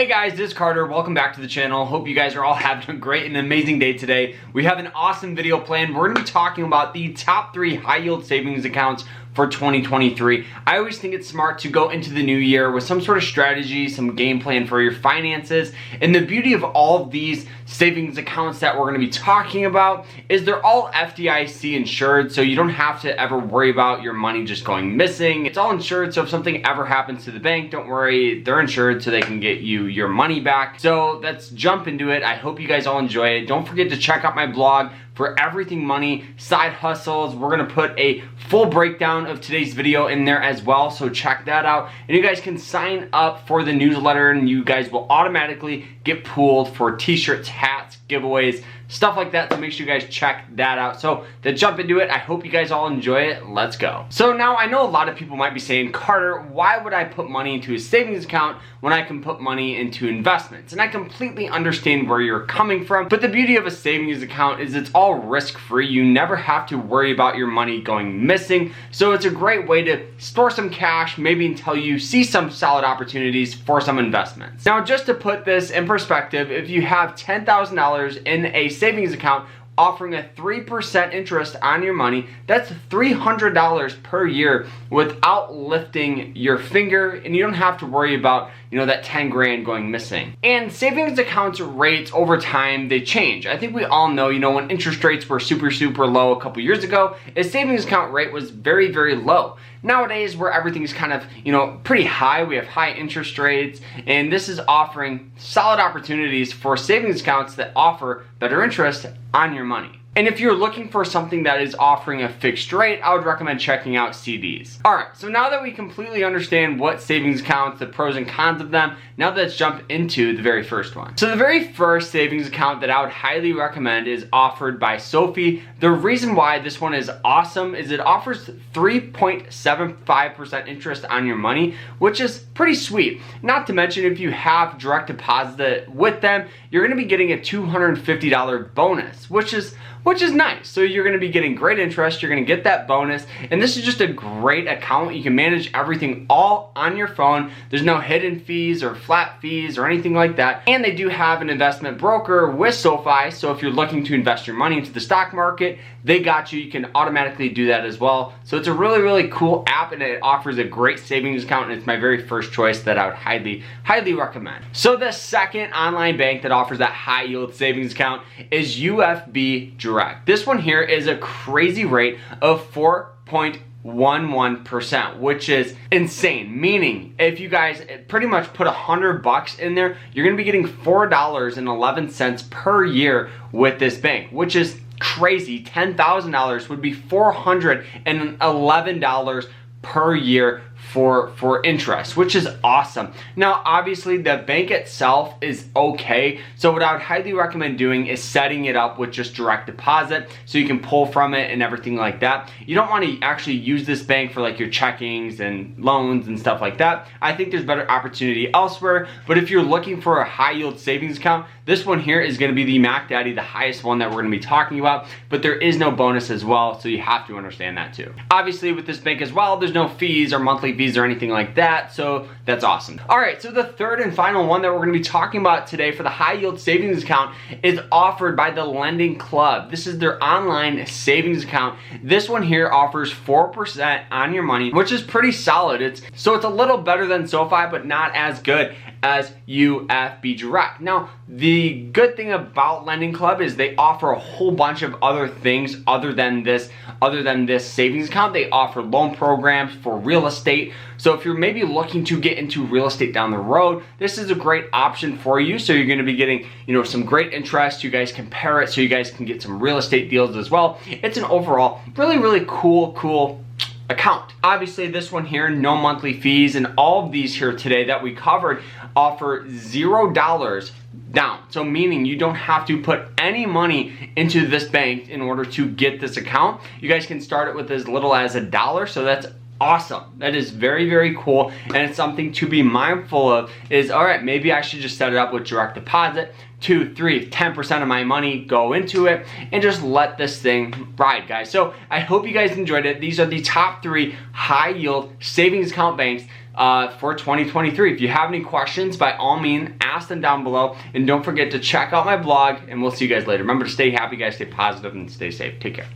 Hey guys, this is Carter. Welcome back to the channel. Hope you guys are all having a great and amazing day today. We have an awesome video planned. We're going to be talking about the top 3 high yield savings accounts for 2023. I always think it's smart to go into the new year with some sort of strategy, some game plan for your finances. And the beauty of all of these savings accounts that we're going to be talking about is they're all FDIC insured, so you don't have to ever worry about your money just going missing. It's all insured, so if something ever happens to the bank, don't worry, they're insured so they can get you your money back. So let's jump into it. I hope you guys all enjoy it. Don't forget to check out my blog for everything money, side hustles. We're gonna put a full breakdown of today's video in there as well, so check that out. And you guys can sign up for the newsletter and you guys will automatically get pooled for t-shirts, hats, giveaways, stuff like that, so make sure you guys check that out. So to jump into it, I hope you guys all enjoy it. Let's go. So now I know a lot of people might be saying, Carter, why would I put money into a savings account when I can put money into investments? And I completely understand where you're coming from, but the beauty of a savings account is it's all risk-free. You never have to worry about your money going missing. So it's a great way to store some cash, maybe until you see some solid opportunities for some investments. Now, just to put this in perspective, if you have $10,000 in a savings account offering a 3% interest on your money, that's $300 per year without lifting your finger, and you don't have to worry about, that 10 grand going missing. And savings accounts rates over time, they change. I think we all know, when interest rates were super low a couple years ago, a savings account rate was very low. Nowadays, where everything's kind of, pretty high, we have high interest rates, and this is offering solid opportunities for savings accounts that offer better interest on your money. And if you're looking for something that is offering a fixed rate, I would recommend checking out CDs. All right, so now that we completely understand what savings accounts, the pros and cons of them, now let's jump into the very first one. So the very first savings account that I would highly recommend is offered by SOFI. The reason why this one is awesome is it offers 3.75% interest on your money, which is pretty sweet. Not to mention, if you have direct deposit with them, you're gonna be getting a $250 bonus, which is nice. So you're gonna be getting great interest, you're gonna get that bonus, and this is just a great account. You can manage everything all on your phone. There's no hidden fees or flat fees or anything like that. And they do have an investment broker with SOFI, so if you're looking to invest your money into the stock market, they got you. You can automatically do that as well. So it's a really cool app, and it offers a great savings account, and it's my very first choice that I would highly recommend. So the second online bank that offers that high yield savings account is UFB Direct. This one here is a crazy rate of 4.11%, which is insane. Meaning, if you guys pretty much put $100 in there, you're gonna be getting $4.11 per year with this bank, which is crazy. $10,000 would be $411 per year for interest, which is awesome. Now, obviously, the bank itself is okay, so what I would highly recommend doing is setting it up with just direct deposit so you can pull from it and everything like that. You don't want to actually use this bank for like your checkings and loans and stuff like that. I think there's better opportunity elsewhere, but if you're looking for a high yield savings account, this one here is going to be the Mac Daddy, the highest one that we're going to be talking about, but there is no bonus as well, so you have to understand that too. Obviously, with this bank as well, there's no fees or monthly fees or anything like that, so that's awesome. All right, so the third and final one that we're going to be talking about today for the high yield savings account is offered by the Lending Club. This is their online savings account. This one here offers 4% on your money, which is pretty solid. It's a little better than SOFI, but not as good as UFB Direct. Now, the good thing about Lending Club is they offer a whole bunch of other things other than this savings account. They offer loan programs for real estate. So if you're maybe looking to get into real estate down the road, this is a great option for you. So you're gonna be getting, some great interest. You guys can pair it so you guys can get some real estate deals as well. It's an overall really cool account. Obviously, this one here, no monthly fees, and all of these here today that we covered offer $0 down. So meaning you don't have to put any money into this bank in order to get this account. You guys can start it with as little as $1, so that's awesome. That is very cool, and it's something to be mindful of is, all right, maybe I should just set it up with direct deposit. 2, 3, 10% of my money go into it and just let this thing ride, guys. So I hope you guys enjoyed it. These are the top 3 high yield savings account banks for 2023. If you have any questions, by all means, ask them down below. And don't forget to check out my blog, and we'll see you guys later. Remember to stay happy, guys, stay positive, and stay safe. Take care.